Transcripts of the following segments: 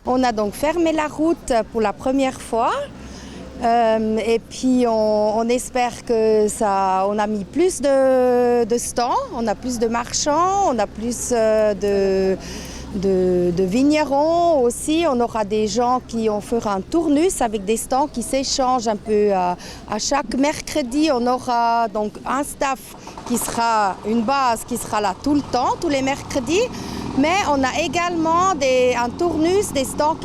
On a donc fermé la route pour la première fois. Et puis on espère que ça, on a mis plus de stands, on a plus de marchands, on a plus de vignerons aussi. On aura des gens qui on fera un tournus avec des stands qui s'échangent un peu à chaque mercredi. On aura donc un staff qui sera une base qui sera là tout le temps, tous les mercredis. Mais on a également un tournus, des stands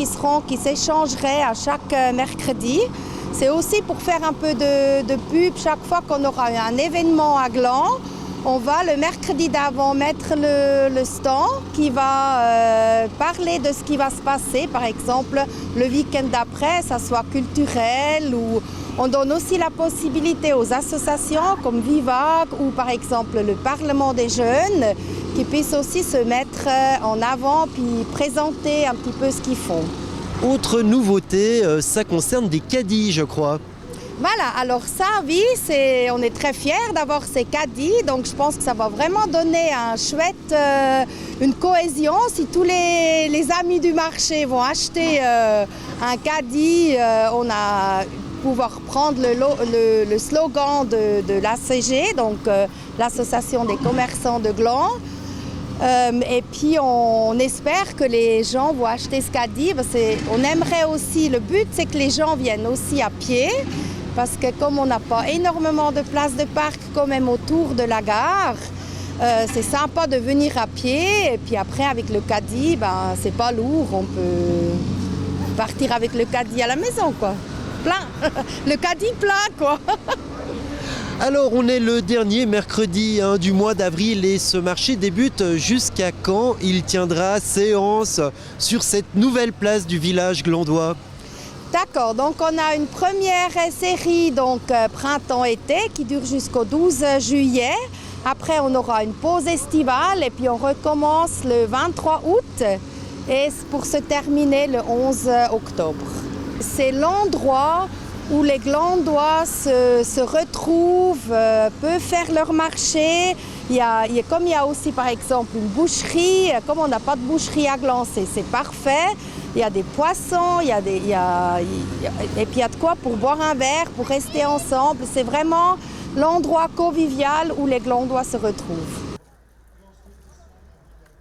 qui s'échangeraient à chaque mercredi. C'est aussi pour faire un peu de pub chaque fois qu'on aura un événement à Gland. On va le mercredi d'avant mettre le stand qui va parler de ce qui va se passer. Par exemple, le week-end d'après, ça soit culturel ou on donne aussi la possibilité aux associations comme Vivac ou par exemple le Parlement des jeunes qui puissent aussi se mettre en avant puis présenter un petit peu ce qu'ils font. Autre nouveauté, ça concerne des caddies, je crois. Voilà, alors ça, oui, on est très fiers d'avoir ces caddies, donc je pense que ça va vraiment donner une cohésion. Si tous les amis du marché vont acheter un caddie, on a pouvoir prendre le slogan de l'ACG, donc l'Association des commerçants de Gland. Et puis on espère que les gens vont acheter ce caddie. On aimerait aussi, le but c'est que les gens viennent aussi à pied parce que comme on n'a pas énormément de places de parc quand même autour de la gare, c'est sympa de venir à pied et puis après avec le caddie, c'est pas lourd, on peut partir avec le caddie à la maison quoi. Plein, le caddie plein quoi. Alors on est le dernier mercredi du mois d'avril et ce marché débute jusqu'à quand il tiendra séance sur cette nouvelle place du village glandois? D'accord, donc on a une première série printemps-été qui dure jusqu'au 12 juillet. Après on aura une pause estivale et puis on recommence le 23 août et pour se terminer le 11 octobre. C'est l'endroit où les Glandois se retrouvent, peuvent faire leur marché. Comme il y a aussi par exemple une boucherie, comme on n'a pas de boucherie à Gland, c'est parfait. Il y a des poissons, et puis il y a de quoi pour boire un verre, pour rester ensemble. C'est vraiment l'endroit convivial où les Glandois se retrouvent.